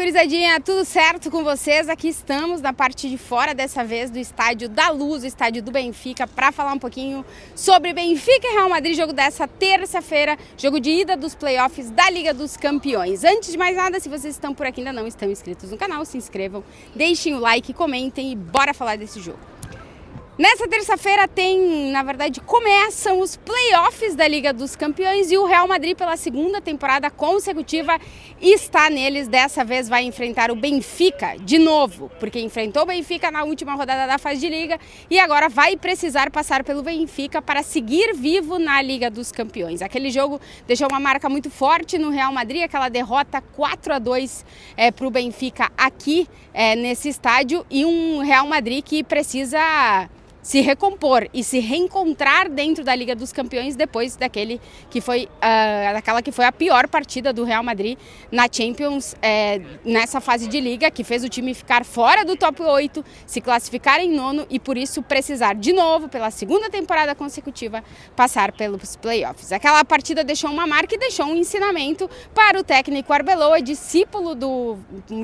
gurizadinha, tudo certo com vocês? Aqui estamos na parte de fora, dessa vez, do Estádio da Luz, o estádio do Benfica, para falar um pouquinho sobre Benfica e Real Madrid, jogo dessa terça-feira, jogo de ida dos playoffs da Liga dos Campeões. Antes de mais nada, se vocês estão por aqui e ainda não estão inscritos no canal, se inscrevam, deixem o like, comentem e bora falar desse jogo. Nessa terça-feira começam os playoffs da Liga dos Campeões e o Real Madrid, pela segunda temporada consecutiva, está neles. Dessa vez vai enfrentar o Benfica de novo, porque enfrentou o Benfica na última rodada da fase de Liga e agora vai precisar passar pelo Benfica para seguir vivo na Liga dos Campeões. Aquele jogo deixou uma marca muito forte no Real Madrid, aquela derrota 4-2 para o Benfica aqui nesse estádio, e um Real Madrid que precisa se recompor e se reencontrar dentro da Liga dos Campeões depois daquela que foi a pior partida do Real Madrid na Champions nessa fase de Liga, que fez o time ficar fora do top 8, se classificar em nono e por isso precisar de novo, pela segunda temporada consecutiva, passar pelos playoffs. Aquela partida deixou uma marca e deixou um ensinamento para o técnico Arbeloa, discípulo do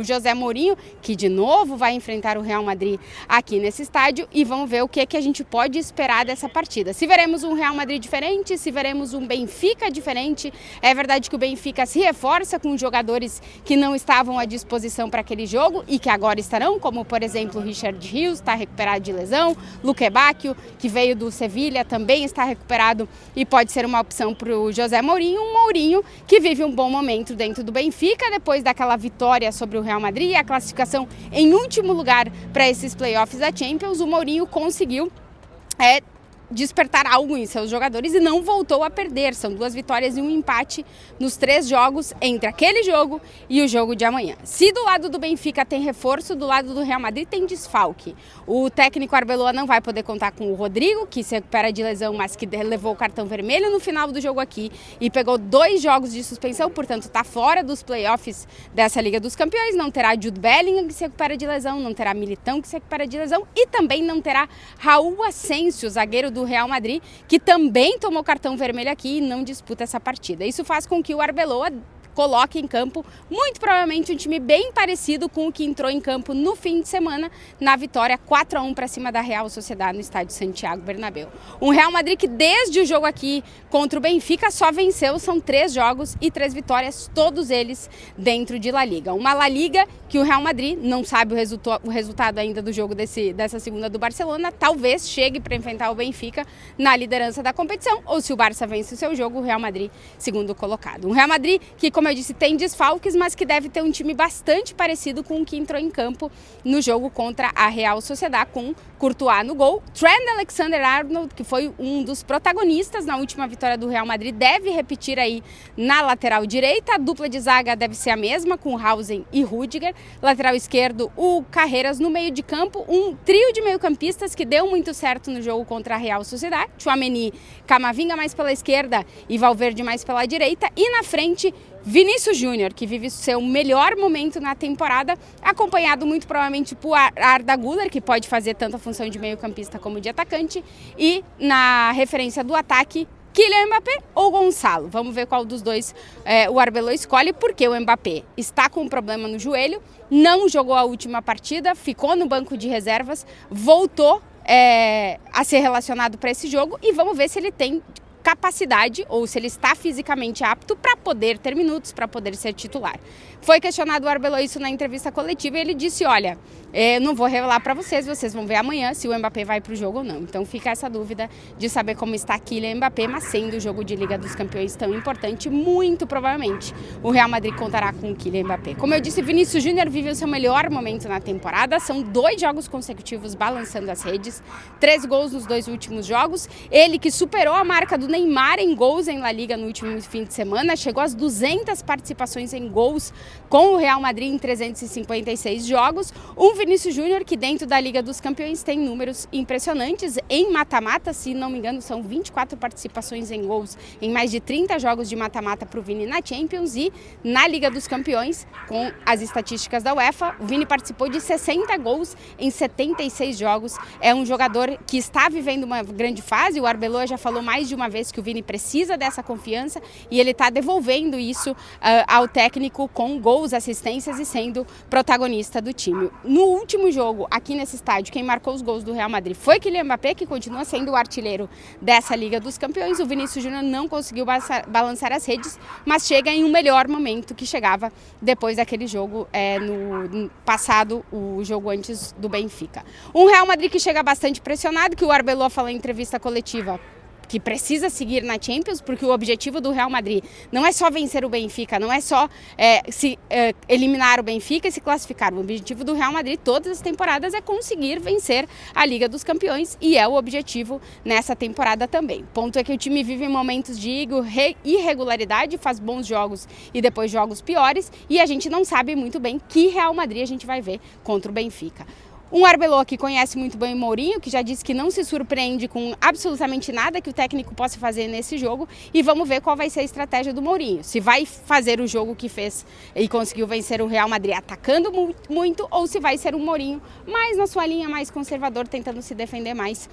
José Mourinho, que de novo vai enfrentar o Real Madrid aqui nesse estádio, e vamos ver o que a gente pode esperar dessa partida. Se veremos um Real Madrid diferente, se veremos um Benfica diferente. É verdade que o Benfica se reforça com jogadores que não estavam à disposição para aquele jogo e que agora estarão, como por exemplo o Richard Rios, está recuperado de lesão, Luque Bacchio, que veio do Sevilha, também está recuperado e pode ser uma opção para o José Mourinho, um Mourinho que vive um bom momento dentro do Benfica, depois daquela vitória sobre o Real Madrid, a classificação em último lugar para esses playoffs da Champions. O Mourinho conseguiu despertar algo em seus jogadores e não voltou a perder. São 2 vitórias e um empate nos 3 jogos entre aquele jogo e o jogo de amanhã. Se do lado do Benfica tem reforço, do lado do Real Madrid tem desfalque. O técnico Arbeloa não vai poder contar com o Rodrigo, que se recupera de lesão, mas que levou o cartão vermelho no final do jogo aqui e pegou 2 jogos de suspensão, portanto está fora dos playoffs dessa Liga dos Campeões. Não terá Jude Bellingham, que se recupera de lesão, não terá Militão, que se recupera de lesão, e também não terá Raul Asensio, zagueiro do Real Madrid, que também tomou cartão vermelho aqui e não disputa essa partida. Isso faz com que o Arbeloa coloque em campo, muito provavelmente, um time bem parecido com o que entrou em campo no fim de semana, na vitória 4-1 para cima da Real Sociedad no estádio Santiago Bernabéu. Um Real Madrid que desde o jogo aqui contra o Benfica só venceu, são 3 jogos e 3 vitórias, todos eles dentro de La Liga. Uma La Liga que o Real Madrid não sabe o resultado ainda do jogo dessa segunda do Barcelona, talvez chegue para enfrentar o Benfica na liderança da competição, ou se o Barça vence o seu jogo, o Real Madrid segundo colocado. Um Real Madrid que, como eu disse, tem desfalques, mas que deve ter um time bastante parecido com o que entrou em campo no jogo contra a Real Sociedad, com Courtois no gol. Trent Alexander-Arnold, que foi um dos protagonistas na última vitória do Real Madrid, deve repetir aí na lateral direita. A dupla de zaga deve ser a mesma, com Hausen e Rüdiger. Lateral esquerdo, o Carreras. No meio de campo, um trio de meio-campistas que deu muito certo no jogo contra a Real Sociedad. Tchouaméni, Camavinga mais pela esquerda e Valverde mais pela direita. E na frente, Vinícius Júnior, que vive seu melhor momento na temporada, acompanhado muito provavelmente por Arda Güler, que pode fazer tanto a função de meio-campista como de atacante, e na referência do ataque, Kylian Mbappé ou Gonçalo. Vamos ver qual dos dois o Arbeloa escolhe, porque o Mbappé está com um problema no joelho, não jogou a última partida, ficou no banco de reservas, voltou a ser relacionado para esse jogo, e vamos ver se ele tem capacidade ou se ele está fisicamente apto para poder ter minutos, para poder ser titular. Foi questionado o Arbeloa isso na entrevista coletiva e ele disse: olha, não vou revelar para vocês vão ver amanhã se o Mbappé vai para o jogo ou não. Então fica essa dúvida de saber como está Kylian Mbappé, mas sendo o jogo de Liga dos Campeões tão importante, muito provavelmente o Real Madrid contará com o Kylian Mbappé. Como eu disse, Vinícius Júnior vive o seu melhor momento na temporada, são 2 jogos consecutivos balançando as redes, 3 gols nos 2 últimos jogos, ele que superou a marca do Neymar em gols em La Liga no último fim de semana, chegou às 200 participações em gols com o Real Madrid em 356 jogos. Um Vinícius Júnior que dentro da Liga dos Campeões tem números impressionantes em mata-mata, se não me engano são 24 participações em gols em mais de 30 jogos de mata-mata para o Vini na Champions, e na Liga dos Campeões, com as estatísticas da UEFA, o Vini participou de 60 gols em 76 jogos. É um jogador que está vivendo uma grande fase, o Arbeloa já falou mais de uma vez Libertadores, que o Vini precisa dessa confiança e ele está devolvendo isso ao técnico com gols, assistências e sendo protagonista do time. No último jogo, aqui nesse estádio, quem marcou os gols do Real Madrid foi Kylian Mbappé, que continua sendo o artilheiro dessa Liga dos Campeões. O Vinícius Júnior não conseguiu balançar as redes, mas chega em um melhor momento que chegava depois daquele jogo no passado, o jogo antes do Benfica. Um Real Madrid que chega bastante pressionado, que o Arbeloa falou em entrevista coletiva que precisa seguir na Champions, porque o objetivo do Real Madrid não é só vencer o Benfica, não é só eliminar o Benfica e se classificar. O objetivo do Real Madrid todas as temporadas é conseguir vencer a Liga dos Campeões e é o objetivo nessa temporada também. O ponto é que o time vive momentos de irregularidade, faz bons jogos e depois jogos piores, e a gente não sabe muito bem que Real Madrid a gente vai ver contra o Benfica. Um Arbeloa que conhece muito bem o Mourinho, que já disse que não se surpreende com absolutamente nada que o técnico possa fazer nesse jogo, e vamos ver qual vai ser a estratégia do Mourinho. Se vai fazer o jogo que fez e conseguiu vencer o Real Madrid atacando muito, ou se vai ser um Mourinho mais na sua linha, mais conservador, tentando se defender mais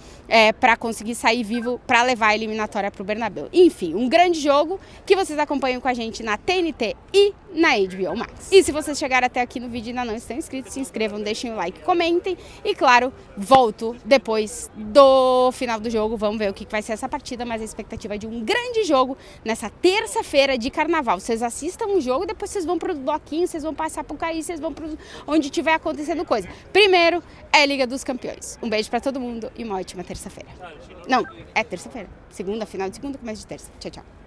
para conseguir sair vivo para levar a eliminatória para o Bernabéu. Enfim, um grande jogo que vocês acompanham com a gente na TNT e na HBO Max. E se vocês chegaram até aqui no vídeo e ainda não estão inscritos, se inscrevam, deixem o like, comentem. E claro, volto depois do final do jogo, vamos ver o que vai ser essa partida, mas a expectativa é de um grande jogo nessa terça-feira de carnaval. Vocês assistam o jogo, depois vocês vão pro bloquinho, vocês vão passar pro Caí, vocês vão pro onde tiver acontecendo coisa. Primeiro é a Liga dos Campeões. Um beijo pra todo mundo e uma ótima terça-feira. Não, é terça-feira. Segunda, final de segunda, começo de terça. Tchau, tchau.